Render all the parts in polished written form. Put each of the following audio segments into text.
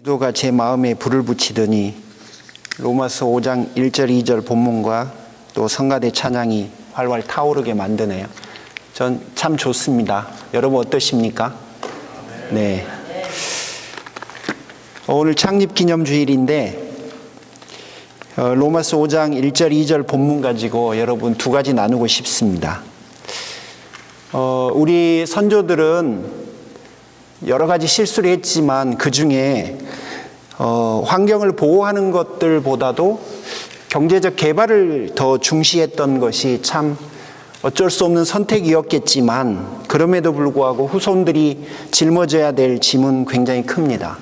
기도가 제 마음에 불을 붙이더니 로마서 5장 1절 2절 본문과 또 성가대 찬양이 활활 타오르게 만드네요. 전 참 좋습니다. 여러분 어떠십니까? 네. 오늘 창립기념주일인데 로마서 5장 1절 2절 본문 가지고 여러분 두 가지 나누고 싶습니다. 우리 선조들은 여러 가지 실수를 했지만 그 중에 환경을 보호하는 것들보다도 경제적 개발을 더 중시했던 것이 참 어쩔 수 없는 선택이었겠지만 그럼에도 불구하고 후손들이 짊어져야 될 짐은 굉장히 큽니다.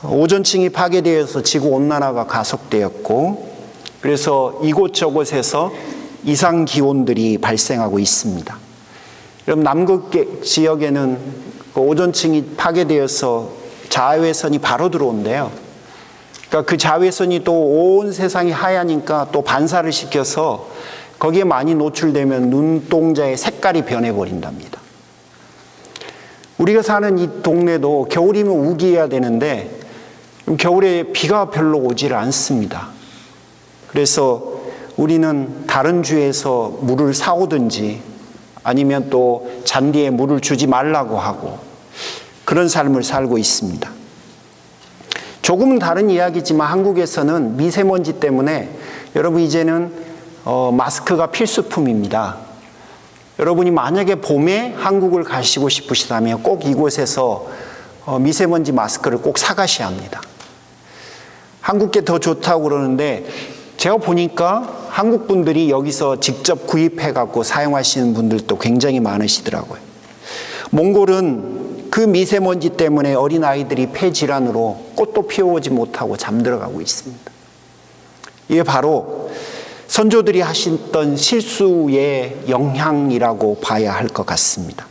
오존층이 파괴되어서 지구온난화가 가속되었고 그래서 이곳저곳에서 이상기온들이 발생하고 있습니다. 그럼 남극 지역에는 오존층이 파괴되어서 자외선이 바로 들어온대요. 그러니까 그 자외선이 또 온 세상이 하얘니까 또 반사를 시켜서 거기에 많이 노출되면 눈동자의 색깔이 변해버린답니다. 우리가 사는 이 동네도 겨울이면 우기해야 되는데 겨울에 비가 별로 오지를 않습니다. 그래서 우리는 다른 주에서 물을 사오든지 아니면 또 잔디에 물을 주지 말라고 하고 그런 삶을 살고 있습니다. 조금은 다른 이야기지만 한국에서는 미세먼지 때문에 여러분 이제는 마스크가 필수품입니다. 여러분이 만약에 봄에 한국을 가시고 싶으시다면 꼭 이곳에서 미세먼지 마스크를 꼭 사가셔야 합니다. 한국 게 더 좋다고 그러는데 제가 보니까 한국 분들이 여기서 직접 구입해 갖고 사용하시는 분들도 굉장히 많으시더라고요. 몽골은 그 미세먼지 때문에 어린아이들이 폐질환으로 꽃도 피워오지 못하고 잠들어가고 있습니다. 이게 바로 선조들이 하셨던 실수의 영향이라고 봐야 할 것 같습니다.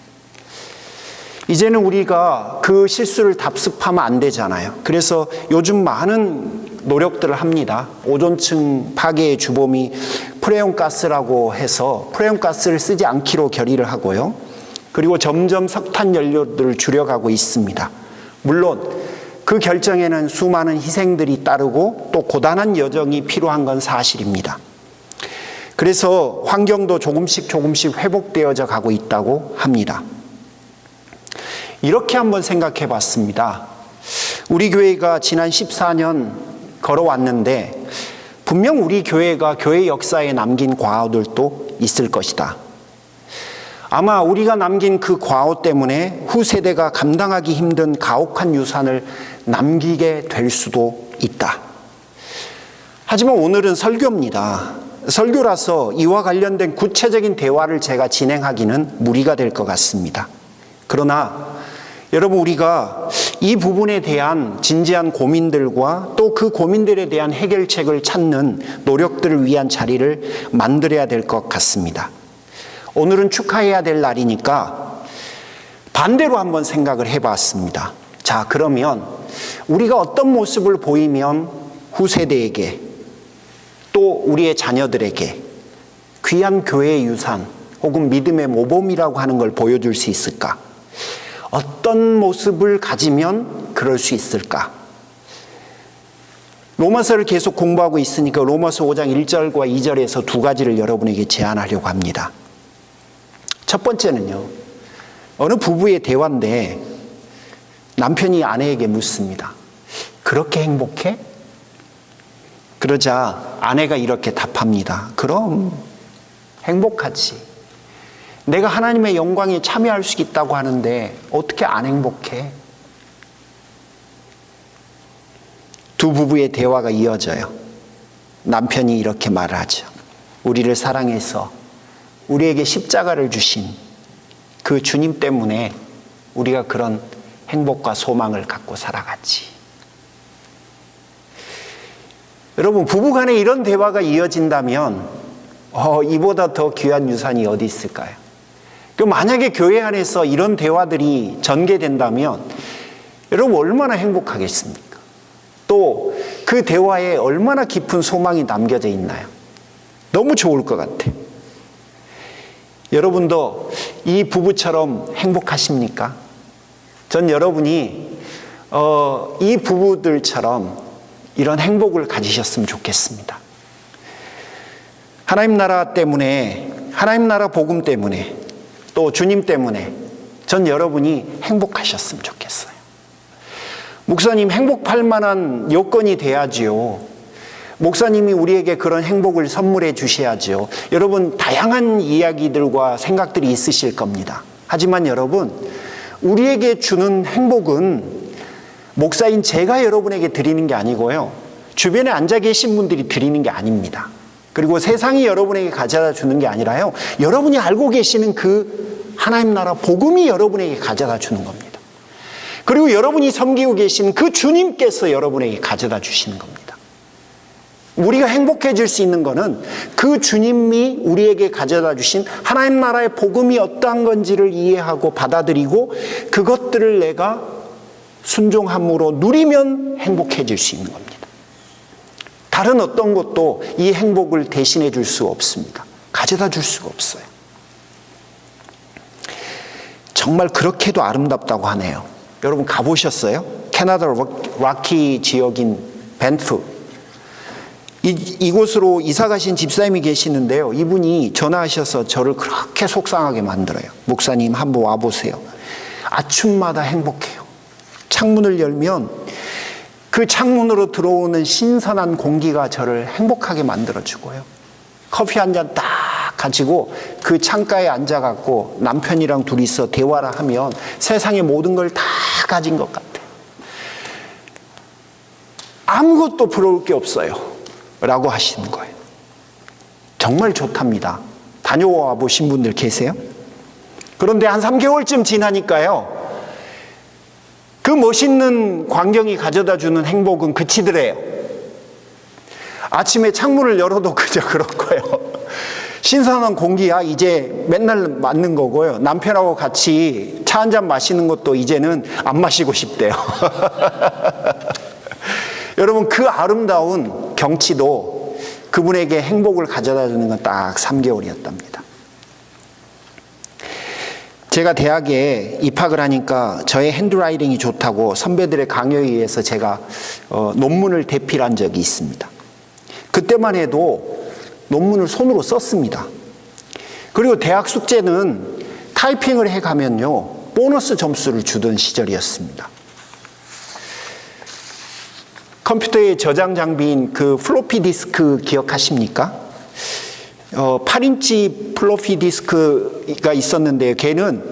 이제는 우리가 그 실수를 답습하면 안 되잖아요. 그래서 요즘 많은 노력들을 합니다. 오존층 파괴의 주범이 프레온가스라고 해서 프레온가스를 쓰지 않기로 결의를 하고요. 그리고 점점 석탄 연료들을 줄여가고 있습니다. 물론 그 결정에는 수많은 희생들이 따르고 또 고단한 여정이 필요한 건 사실입니다. 그래서 환경도 조금씩 회복되어져 가고 있다고 합니다. 이렇게 한번 생각해 봤습니다. 우리 교회가 지난 14년 걸어왔는데 분명 우리 교회가 교회 역사에 남긴 과오들도 있을 것이다. 아마 우리가 남긴 그 과오 때문에 후세대가 감당하기 힘든 가혹한 유산을 남기게 될 수도 있다. 하지만 오늘은 설교입니다. 설교라서 이와 관련된 구체적인 대화를 제가 진행하기는 무리가 될 것 같습니다. 그러나 여러분 우리가 이 부분에 대한 진지한 고민들과 또 그 고민들에 대한 해결책을 찾는 노력들을 위한 자리를 만들어야 될 것 같습니다. 오늘은 축하해야 될 날이니까 반대로 한번 생각을 해봤습니다. 자, 그러면 우리가 어떤 모습을 보이면 후세대에게 또 우리의 자녀들에게 귀한 교회의 유산 혹은 믿음의 모범이라고 하는 걸 보여줄 수 있을까? 어떤 모습을 가지면 그럴 수 있을까? 로마서를 계속 공부하고 있으니까 로마서 5장 1절과 2절에서 두 가지를 여러분에게 제안하려고 합니다. 첫 번째는요. 어느 부부의 대화인데 남편이 아내에게 묻습니다. 그렇게 행복해? 그러자 아내가 이렇게 답합니다. 그럼 행복하지. 내가 하나님의 영광에 참여할 수 있다고 하는데 어떻게 안 행복해? 두 부부의 대화가 이어져요. 남편이 이렇게 말을 하죠. 우리를 사랑해서 우리에게 십자가를 주신 그 주님 때문에 우리가 그런 행복과 소망을 갖고 살아갔지. 여러분 부부간에 이런 대화가 이어진다면 이보다 더 귀한 유산이 어디 있을까요? 만약에 교회 안에서 이런 대화들이 전개된다면 여러분 얼마나 행복하겠습니까? 또 그 대화에 얼마나 깊은 소망이 남겨져 있나요? 너무 좋을 것 같아요. 여러분도 이 부부처럼 행복하십니까? 전 여러분이 이 부부들처럼 이런 행복을 가지셨으면 좋겠습니다. 하나님 나라 때문에, 하나님 나라 복음 때문에, 또 주님 때문에 전 여러분이 행복하셨으면 좋겠어요. 목사님, 행복할 만한 여건이 돼야지요. 목사님이 우리에게 그런 행복을 선물해 주셔야죠. 여러분, 다양한 이야기들과 생각들이 있으실 겁니다. 하지만 여러분, 우리에게 주는 행복은 목사인 제가 여러분에게 드리는 게 아니고요, 주변에 앉아 계신 분들이 드리는 게 아닙니다. 그리고 세상이 여러분에게 가져다 주는 게 아니라요, 여러분이 알고 계시는 그 하나님 나라 복음이 여러분에게 가져다 주는 겁니다. 그리고 여러분이 섬기고 계신 그 주님께서 여러분에게 가져다 주시는 겁니다. 우리가 행복해질 수 있는 것은 그 주님이 우리에게 가져다 주신 하나님 나라의 복음이 어떠한 건지를 이해하고 받아들이고 그것들을 내가 순종함으로 누리면 행복해질 수 있는 겁니다. 다른 어떤 것도 이 행복을 대신해 줄 수 없습니다. 가져다 줄 수가 없어요. 정말 그렇게도 아름답다고 하네요. 여러분 가보셨어요? 캐나다 락키 지역인 밴프. 이곳으로 이사 가신 집사님이 계시는데요. 이분이 전화하셔서 저를 그렇게 속상하게 만들어요. 목사님 한번 와보세요. 아침마다 행복해요. 창문을 열면 그 창문으로 들어오는 신선한 공기가 저를 행복하게 만들어주고요. 커피 한 잔 딱 가지고 그 창가에 앉아갖고 남편이랑 둘이서 대화를 하면 세상의 모든 걸 다 가진 것 같아요. 아무것도 부러울 게 없어요 라고 하시는 거예요. 정말 좋답니다. 다녀와 보신 분들 계세요? 그런데 한 3개월쯤 지나니까요, 그 멋있는 광경이 가져다 주는 행복은 그치더래요. 아침에 창문을 열어도 그저 그렇고요. 신선한 공기야 이제 맨날 맞는 거고요. 남편하고 같이 차 한잔 마시는 것도 이제는 안 마시고 싶대요. 여러분, 그 아름다운 경치도 그분에게 행복을 가져다 주는 건 딱 3개월이었답니다. 제가 대학에 입학을 하니까 저의 핸드라이팅이 좋다고 선배들의 강요에 의해서 제가 논문을 대필한 적이 있습니다. 그때만 해도 논문을 손으로 썼습니다. 그리고 대학 숙제는 타이핑을 해가면요, 보너스 점수를 주던 시절이었습니다. 컴퓨터의 저장 장비인 그 플로피 디스크 기억하십니까? 8인치 플로피 디스크가 있었는데 걔는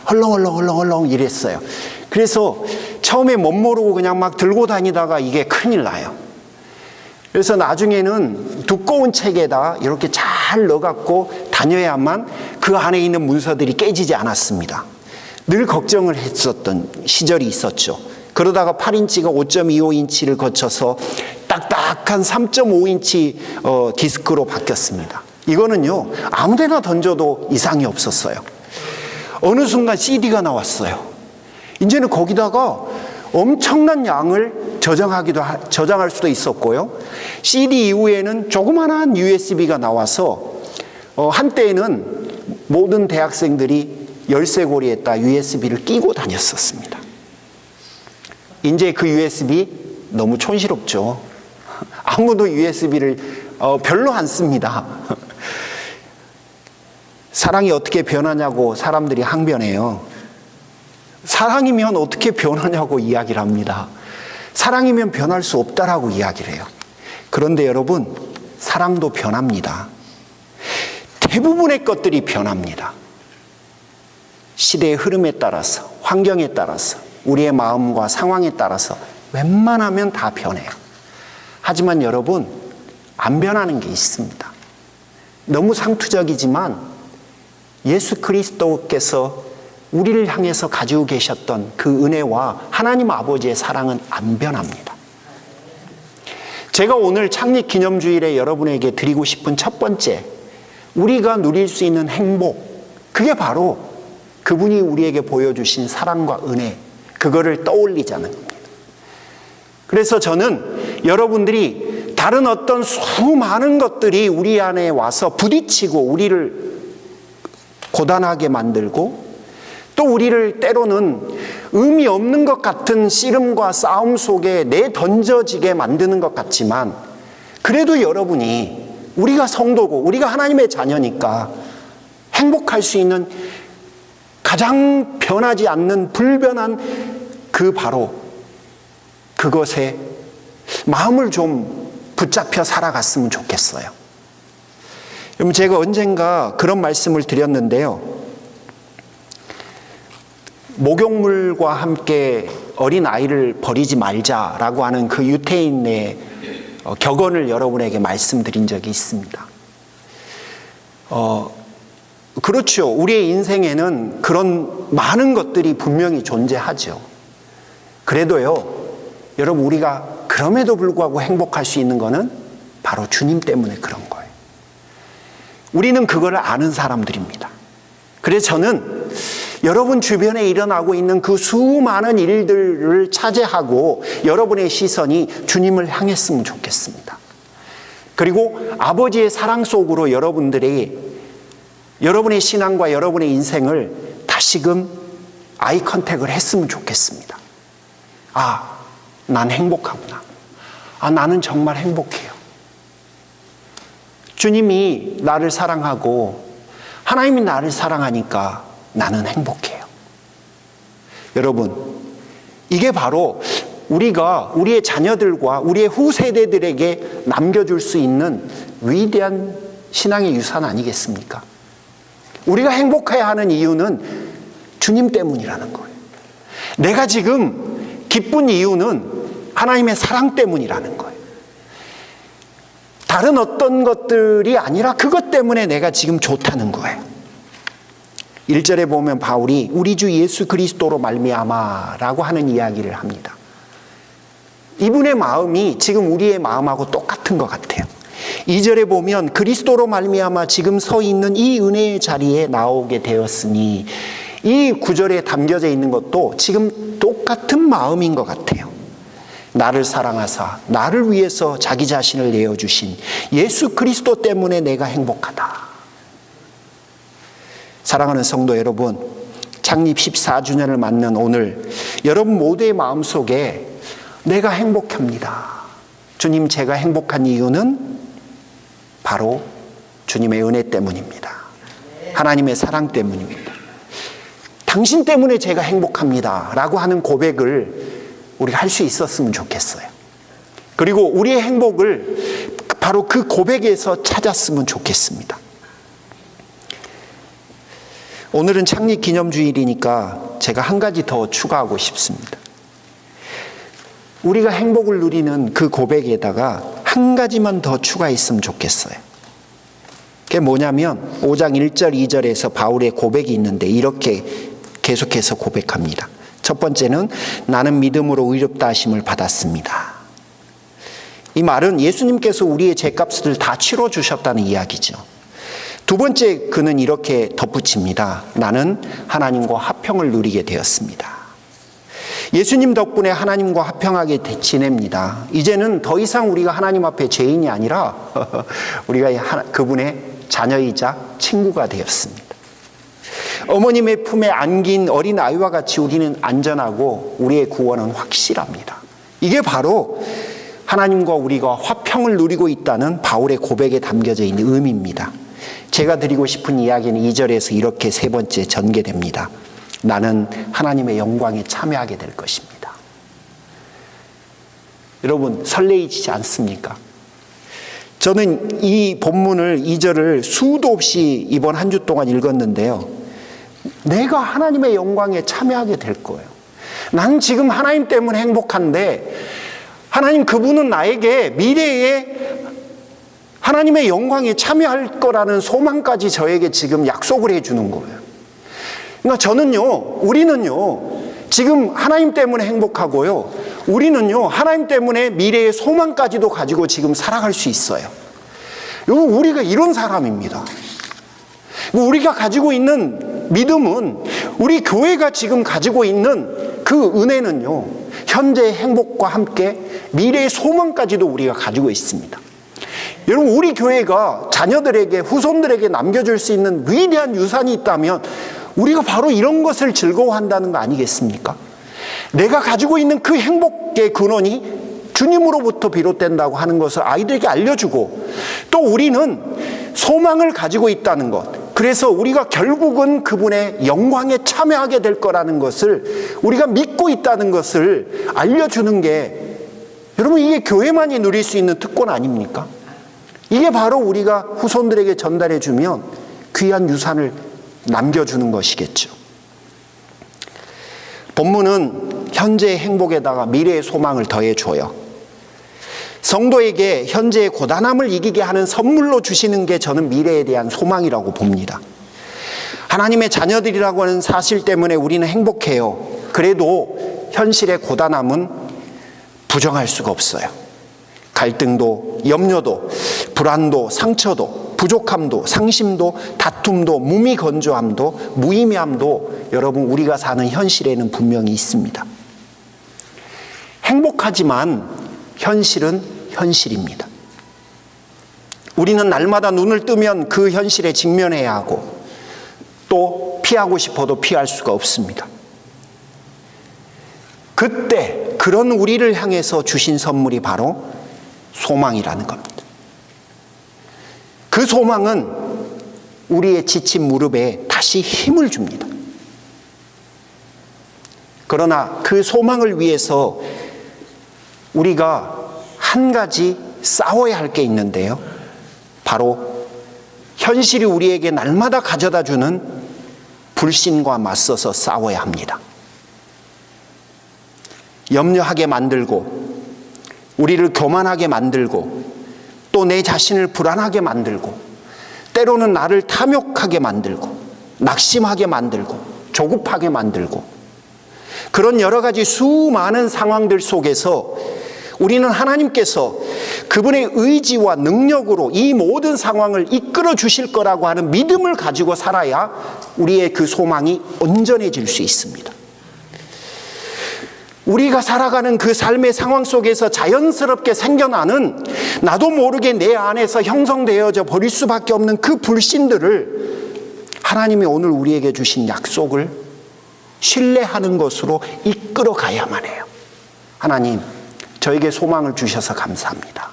헐렁헐렁 이랬어요. 그래서 처음에 못 모르고 그냥 막 들고 다니다가 이게 큰일 나요. 그래서 나중에는 두꺼운 책에다 이렇게 잘 넣어갖고 다녀야만 그 안에 있는 문서들이 깨지지 않았습니다. 늘 걱정을 했었던 시절이 있었죠. 그러다가 8인치가 5.25인치를 거쳐서 딱딱한 3.5인치 디스크로 바뀌었습니다. 이거는요, 아무데나 던져도 이상이 없었어요. 어느 순간 CD가 나왔어요. 이제는 거기다가 엄청난 양을 저장할 수도 있었고요. CD 이후에는 조그만한 USB가 나와서 한때에는 모든 대학생들이 열쇠고리에다 USB를 끼고 다녔었습니다. 이제 그 USB 너무 촌스럽죠. 아무도 USB를 별로 안 씁니다. 사랑이 어떻게 변하냐고 사람들이 항변해요. 사랑이면 어떻게 변하냐고 이야기를 합니다. 사랑이면 변할 수 없다라고 이야기를 해요. 그런데 여러분, 사랑도 변합니다. 대부분의 것들이 변합니다. 시대의 흐름에 따라서, 환경에 따라서, 우리의 마음과 상황에 따라서 웬만하면 다 변해요. 하지만 여러분, 안 변하는 게 있습니다. 너무 상투적이지만 예수 그리스도께서 우리를 향해서 가지고 계셨던 그 은혜와 하나님 아버지의 사랑은 안 변합니다. 제가 오늘 창립 기념주일에 여러분에게 드리고 싶은 첫 번째, 우리가 누릴 수 있는 행복, 그게 바로 그분이 우리에게 보여주신 사랑과 은혜, 그거를 떠올리자는 겁니다. 그래서 저는 여러분들이 다른 어떤 수많은 것들이 우리 안에 와서 부딪히고 우리를 고단하게 만들고 또 우리를 때로는 의미 없는 것 같은 씨름과 싸움 속에 내던져지게 만드는 것 같지만, 그래도 여러분이 우리가 성도고 우리가 하나님의 자녀니까 행복할 수 있는 가장 변하지 않는 불변한 바로 그것에 마음을 좀 붙잡혀 살아갔으면 좋겠어요. 여러분, 제가 언젠가 그런 말씀을 드렸는데요. 목욕물과 함께 어린 아이를 버리지 말자라고 하는 그 유태인의 격언을 여러분에게 말씀드린 적이 있습니다. 그렇죠. 우리의 인생에는 그런 많은 것들이 분명히 존재하죠. 그래도요, 여러분, 우리가 그럼에도 불구하고 행복할 수 있는 것은 바로 주님 때문에 그런 거예요. 우리는 그걸 아는 사람들입니다. 그래서 저는 여러분 주변에 일어나고 있는 그 수많은 일들을 차지하고 여러분의 시선이 주님을 향했으면 좋겠습니다. 그리고 아버지의 사랑 속으로 여러분의 신앙과 여러분의 인생을 다시금 아이 컨택을 했으면 좋겠습니다. 아, 난 행복하구나. 아, 나는 정말 행복해요. 주님이 나를 사랑하고 하나님이 나를 사랑하니까 나는 행복해요. 여러분, 이게 바로 우리가 우리의 자녀들과 우리의 후세대들에게 남겨줄 수 있는 위대한 신앙의 유산 아니겠습니까? 우리가 행복해야 하는 이유는 주님 때문이라는 거예요. 내가 지금 기쁜 이유는 하나님의 사랑 때문이라는 거예요. 다른 어떤 것들이 아니라 그것 때문에 내가 지금 좋다는 거예요. 1절에 보면 바울이 우리 주 예수 그리스도로 말미암아라고 하는 이야기를 합니다. 이분의 마음이 지금 우리의 마음하고 똑같은 것 같아요. 2절에 보면 그리스도로 말미암아 지금 서 있는 이 은혜의 자리에 나오게 되었으니, 이 구절에 담겨져 있는 것도 지금 똑같은 마음인 것 같아요. 나를 사랑하사 나를 위해서 자기 자신을 내어주신 예수 그리스도 때문에 내가 행복하다. 사랑하는 성도 여러분, 창립 14주년을 맞는 오늘 여러분 모두의 마음속에 내가 행복합니다. 주님, 제가 행복한 이유는 바로 주님의 은혜 때문입니다. 하나님의 사랑 때문입니다. 당신 때문에 제가 행복합니다 라고 하는 고백을 우리가 할 수 있었으면 좋겠어요. 그리고 우리의 행복을 바로 그 고백에서 찾았으면 좋겠습니다. 오늘은 창립 기념주일이니까 제가 한 가지 더 추가하고 싶습니다. 우리가 행복을 누리는 그 고백에다가 한 가지만 더 추가했으면 좋겠어요. 그게 뭐냐면 5장 1절 2절에서 바울의 고백이 있는데 이렇게 계속해서 고백합니다. 첫 번째는 나는 믿음으로 의롭다 하심을 받았습니다. 이 말은 예수님께서 우리의 죄값을 다 치러주셨다는 이야기죠. 두 번째, 그는 이렇게 덧붙입니다. 나는 하나님과 화평을 누리게 되었습니다. 예수님 덕분에 하나님과 화평하게 지냅니다. 이제는 더 이상 우리가 하나님 앞에 죄인이 아니라 우리가 그분의 자녀이자 친구가 되었습니다. 어머님의 품에 안긴 어린 아이와 같이 우리는 안전하고 우리의 구원은 확실합니다. 이게 바로 하나님과 우리가 화평을 누리고 있다는 바울의 고백에 담겨져 있는 의미입니다. 제가 드리고 싶은 이야기는 2절에서 이렇게 세 번째 전개됩니다. 나는 하나님의 영광에 참여하게 될 것입니다. 여러분, 설레이지 않습니까? 저는 이 본문을 2절을 수도 없이 이번 한 주 동안 읽었는데요. 내가 하나님의 영광에 참여하게 될 거예요. 난 지금 하나님 때문에 행복한데 하나님 그분은 나에게 미래에 하나님의 영광에 참여할 거라는 소망까지 저에게 지금 약속을 해주는 거예요. 그러니까 우리는요, 지금 하나님 때문에 행복하고요. 우리는요, 하나님 때문에 미래의 소망까지도 가지고 지금 살아갈 수 있어요. 우리가 이런 사람입니다. 우리가 가지고 있는 믿음은, 우리 교회가 지금 가지고 있는 그 은혜는요, 현재의 행복과 함께 미래의 소망까지도 우리가 가지고 있습니다. 여러분, 우리 교회가 자녀들에게, 후손들에게 남겨줄 수 있는 위대한 유산이 있다면 우리가 바로 이런 것을 즐거워한다는 거 아니겠습니까? 내가 가지고 있는 그 행복의 근원이 주님으로부터 비롯된다고 하는 것을 아이들에게 알려주고, 또 우리는 소망을 가지고 있다는 것, 그래서 우리가 결국은 그분의 영광에 참여하게 될 거라는 것을 우리가 믿고 있다는 것을 알려주는 게, 여러분, 이게 교회만이 누릴 수 있는 특권 아닙니까? 이게 바로 우리가 후손들에게 전달해 주면 귀한 유산을 남겨주는 것이겠죠. 본문은 현재의 행복에다가 미래의 소망을 더해줘요. 성도에게 현재의 고단함을 이기게 하는 선물로 주시는 게 저는 미래에 대한 소망이라고 봅니다. 하나님의 자녀들이라고 하는 사실 때문에 우리는 행복해요. 그래도 현실의 고단함은 부정할 수가 없어요. 갈등도, 염려도, 불안도, 상처도, 부족함도, 상심도, 다툼도, 무미건조함도, 무의미함도 여러분 우리가 사는 현실에는 분명히 있습니다. 행복하지만 현실은 현실입니다. 우리는 날마다 눈을 뜨면 그 현실에 직면해야 하고, 또 피하고 싶어도 피할 수가 없습니다. 그때 그런 우리를 향해서 주신 선물이 바로 소망이라는 겁니다. 그 소망은 우리의 지친 무릎에 다시 힘을 줍니다. 그러나 그 소망을 위해서 우리가 한 가지 싸워야 할 게 있는데요, 바로 현실이 우리에게 날마다 가져다 주는 불신과 맞서서 싸워야 합니다. 염려하게 만들고, 우리를 교만하게 만들고, 또 내 자신을 불안하게 만들고, 때로는 나를 탐욕하게 만들고, 낙심하게 만들고, 조급하게 만들고, 그런 여러 가지 수많은 상황들 속에서 우리는 하나님께서 그분의 의지와 능력으로 이 모든 상황을 이끌어 주실 거라고 하는 믿음을 가지고 살아야 우리의 그 소망이 온전해질 수 있습니다. 우리가 살아가는 그 삶의 상황 속에서 자연스럽게 생겨나는, 나도 모르게 내 안에서 형성되어져 버릴 수밖에 없는 그 불신들을 하나님이 오늘 우리에게 주신 약속을 신뢰하는 것으로 이끌어 가야만 해요. 하나님, 저에게 소망을 주셔서 감사합니다.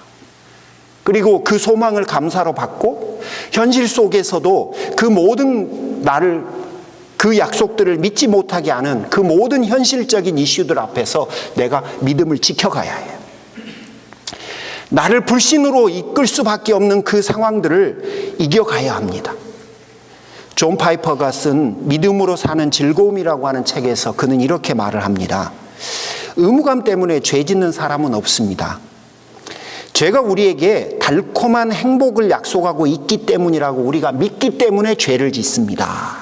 그리고 그 소망을 감사로 받고 현실 속에서도 그 모든 나를, 그 약속들을 믿지 못하게 하는 그 모든 현실적인 이슈들 앞에서 내가 믿음을 지켜가야 해요. 나를 불신으로 이끌 수밖에 없는 그 상황들을 이겨가야 합니다. 존 파이퍼가 쓴 믿음으로 사는 즐거움이라고 하는 책에서 그는 이렇게 말을 합니다. 의무감 때문에 죄 짓는 사람은 없습니다. 죄가 우리에게 달콤한 행복을 약속하고 있기 때문이라고 우리가 믿기 때문에 죄를 짓습니다.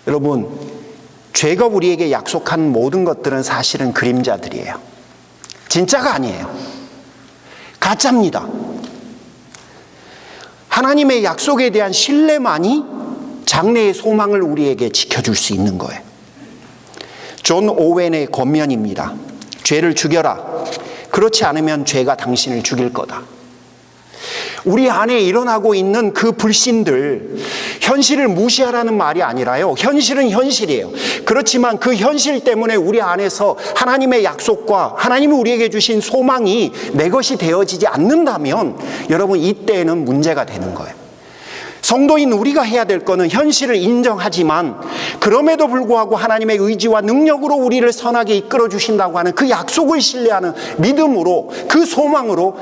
여러분, 죄가 우리에게 약속한 모든 것들은 사실은 그림자들이에요. 진짜가 아니에요. 가짜입니다. 하나님의 약속에 대한 신뢰만이 장래의 소망을 우리에게 지켜줄 수 있는 거예요. 존 오웬의 권면입니다. 죄를 죽여라. 그렇지 않으면 죄가 당신을 죽일 거다. 우리 안에 일어나고 있는 그 불신들, 현실을 무시하라는 말이 아니라요, 현실은 현실이에요. 그렇지만 그 현실 때문에 우리 안에서 하나님의 약속과 하나님이 우리에게 주신 소망이 내 것이 되어지지 않는다면 여러분, 이때에는 문제가 되는 거예요. 성도인 우리가 해야 될 것은 현실을 인정하지만 그럼에도 불구하고 하나님의 의지와 능력으로 우리를 선하게 이끌어 주신다고 하는 그 약속을 신뢰하는 믿음으로, 그 소망으로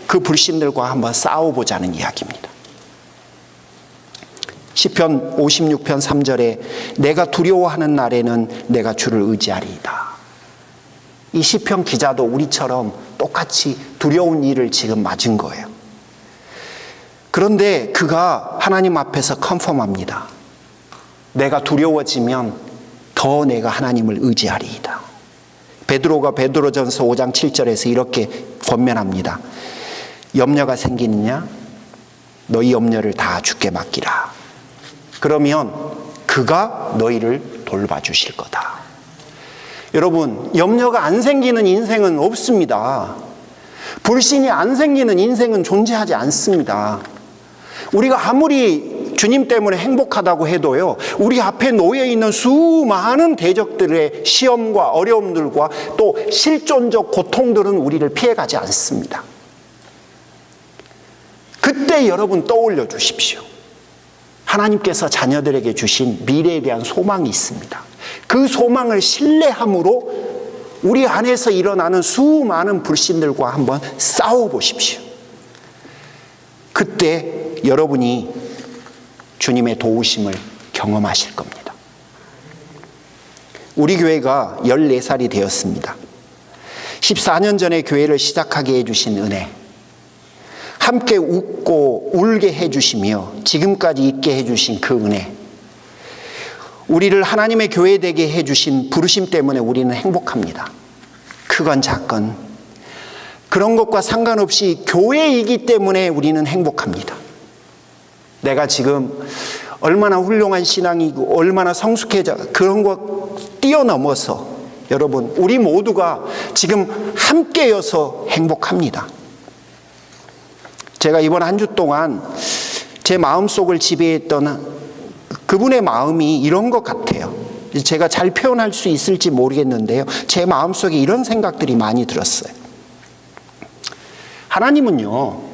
그 불신들과 한번 싸워보자는 이야기입니다. 시편 56편 3절에 내가 두려워하는 날에는 내가 주를 의지하리이다. 이 시편 기자도 우리처럼 똑같이 두려운 일을 지금 맞은 거예요. 그런데 그가 하나님 앞에서 컨펌합니다. 내가 두려워지면 더 내가 하나님을 의지하리이다. 베드로가 베드로전서 5장 7절에서 이렇게 권면합니다. 염려가 생기느냐? 너희 염려를 다 주께 맡기라. 그러면 그가 너희를 돌봐주실 거다. 여러분, 염려가 안 생기는 인생은 없습니다. 불신이 안 생기는 인생은 존재하지 않습니다. 우리가 아무리 주님 때문에 행복하다고 해도요, 우리 앞에 놓여 있는 수많은 대적들의 시험과 어려움들과 또 실존적 고통들은 우리를 피해가지 않습니다. 그때 여러분 떠올려 주십시오. 하나님께서 자녀들에게 주신 미래에 대한 소망이 있습니다. 그 소망을 신뢰함으로 우리 안에서 일어나는 수많은 불신들과 한번 싸워 보십시오. 그때 여러분이 주님의 도우심을 경험하실 겁니다. 우리 교회가 14살이 되었습니다. 14년 전에 교회를 시작하게 해주신 은혜, 함께 웃고 울게 해주시며 지금까지 있게 해주신 그 은혜, 우리를 하나님의 교회 되게 해주신 부르심 때문에 우리는 행복합니다. 크건 작건 그런 것과 상관없이 교회이기 때문에 우리는 행복합니다. 내가 지금 얼마나 훌륭한 신앙이고 얼마나 성숙해져 그런 것 뛰어넘어서 여러분 우리 모두가 지금 함께여서 행복합니다. 제가 이번 한 주 동안 제 마음속을 지배했던 그분의 마음이 이런 것 같아요. 제가 잘 표현할 수 있을지 모르겠는데요. 제 마음속에 이런 생각들이 많이 들었어요. 하나님은요,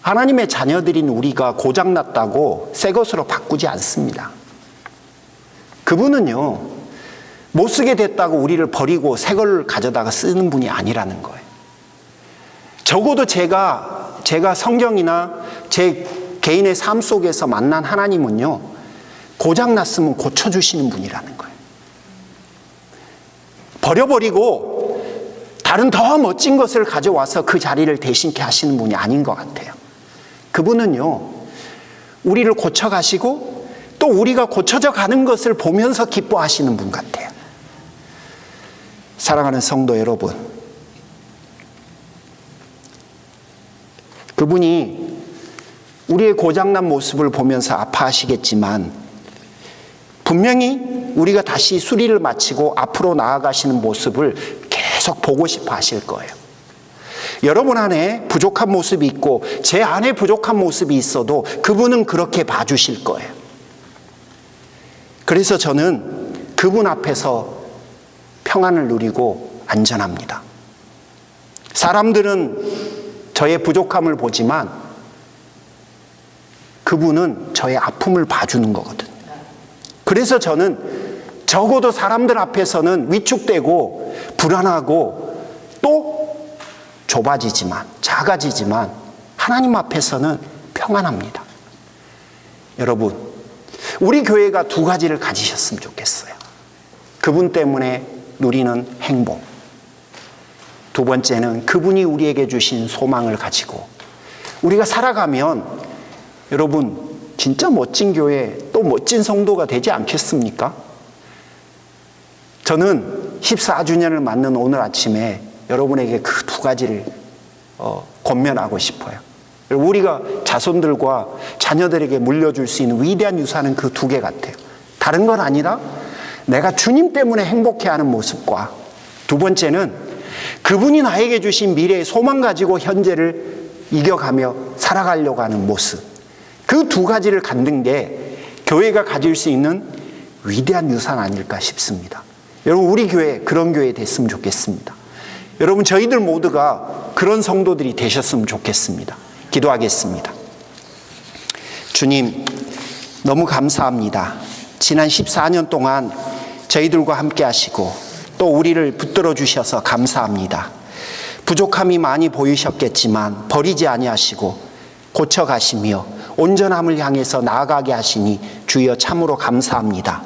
하나님의 자녀들인 우리가 고장났다고 새 것으로 바꾸지 않습니다. 그분은요, 못 쓰게 됐다고 우리를 버리고 새 걸 가져다가 쓰는 분이 아니라는 거예요. 적어도 제가 성경이나 제 개인의 삶 속에서 만난 하나님은요, 고장났으면 고쳐주시는 분이라는 거예요. 버려버리고 다른 더 멋진 것을 가져와서 그 자리를 대신케 하시는 분이 아닌 것 같아요. 그분은요, 우리를 고쳐가시고 또 우리가 고쳐져 가는 것을 보면서 기뻐하시는 분 같아요. 사랑하는 성도 여러분, 그분이 우리의 고장난 모습을 보면서 아파하시겠지만 분명히 우리가 다시 수리를 마치고 앞으로 나아가시는 모습을 계속 보고 싶어 하실 거예요. 여러분 안에 부족한 모습이 있고 제 안에 부족한 모습이 있어도 그분은 그렇게 봐주실 거예요. 그래서 저는 그분 앞에서 평안을 누리고 안전합니다. 사람들은 저의 부족함을 보지만 그분은 저의 아픔을 봐주는 거거든요. 그래서 저는 적어도 사람들 앞에서는 위축되고 불안하고 또 좁아지지만 작아지지만 하나님 앞에서는 평안합니다. 여러분, 우리 교회가 두 가지를 가지셨으면 좋겠어요. 그분 때문에 누리는 행복, 두 번째는 그분이 우리에게 주신 소망을 가지고 우리가 살아가면 여러분 진짜 멋진 교회 또 멋진 성도가 되지 않겠습니까? 저는 14주년을 맞는 오늘 아침에 여러분에게 그 두 가지를 권면하고 싶어요. 우리가 자손들과 자녀들에게 물려줄 수 있는 위대한 유산은 그 두 개 같아요. 다른 건 아니라 내가 주님 때문에 행복해하는 모습과 두 번째는 그분이 나에게 주신 미래의 소망 가지고 현재를 이겨가며 살아가려고 하는 모습, 그 두 가지를 갖는 게 교회가 가질 수 있는 위대한 유산 아닐까 싶습니다. 여러분, 우리 교회 그런 교회 됐으면 좋겠습니다. 여러분, 저희들 모두가 그런 성도들이 되셨으면 좋겠습니다. 기도하겠습니다. 주님, 너무 감사합니다. 지난 14년 동안 저희들과 함께 하시고 또 우리를 붙들어 주셔서 감사합니다. 부족함이 많이 보이셨겠지만 버리지 아니하시고 고쳐가시며 온전함을 향해서 나아가게 하시니 주여 참으로 감사합니다.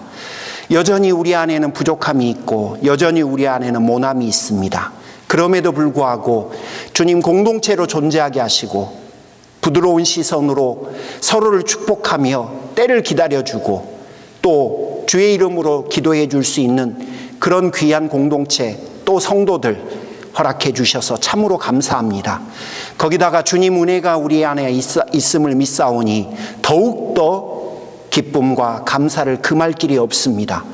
여전히 우리 안에는 부족함이 있고 여전히 우리 안에는 모함이 있습니다. 그럼에도 불구하고 주님 공동체로 존재하게 하시고 부드러운 시선으로 서로를 축복하며 때를 기다려주고 또 주의 이름으로 기도해 줄 수 있는 그런 귀한 공동체 또 성도들 허락해 주셔서 참으로 감사합니다. 거기다가 주님 은혜가 우리 안에 있음을 믿사오니 더욱더 기쁨과 감사를 금할 길이 없습니다.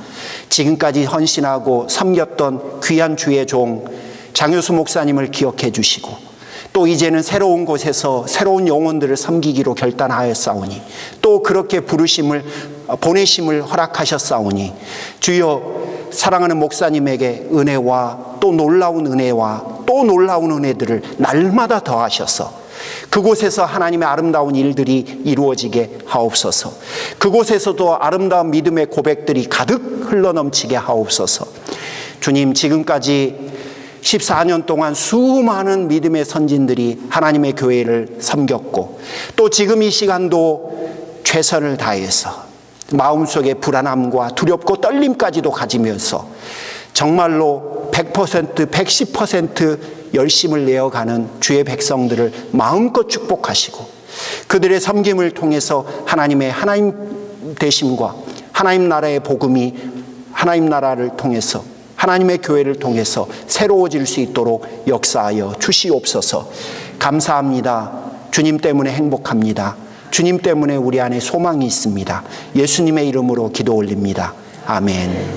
지금까지 헌신하고 섬겼던 귀한 주의 종 장효수 목사님을 기억해 주시고 또 이제는 새로운 곳에서 새로운 영혼들을 섬기기로 결단하였사오니 또 그렇게 보내심을 허락하셨사오니 주여 사랑하는 목사님에게 은혜와 또 놀라운 은혜와 또 놀라운 은혜들을 날마다 더하셔서 그곳에서 하나님의 아름다운 일들이 이루어지게 하옵소서. 그곳에서도 아름다운 믿음의 고백들이 가득 흘러넘치게 하옵소서. 주님, 지금까지 14년 동안 수많은 믿음의 선진들이 하나님의 교회를 섬겼고 또 지금 이 시간도 최선을 다해서 마음속에 불안함과 두렵고 떨림까지도 가지면서 정말로 100%, 110% 열심을 내어가는 주의 백성들을 마음껏 축복하시고 그들의 섬김을 통해서 하나님의 하나님 되심과 하나님 나라의 복음이 하나님 나라를 통해서 하나님의 교회를 통해서 새로워질 수 있도록 역사하여 주시옵소서. 감사합니다. 주님 때문에 행복합니다. 주님 때문에 우리 안에 소망이 있습니다. 예수님의 이름으로 기도 올립니다. 아멘.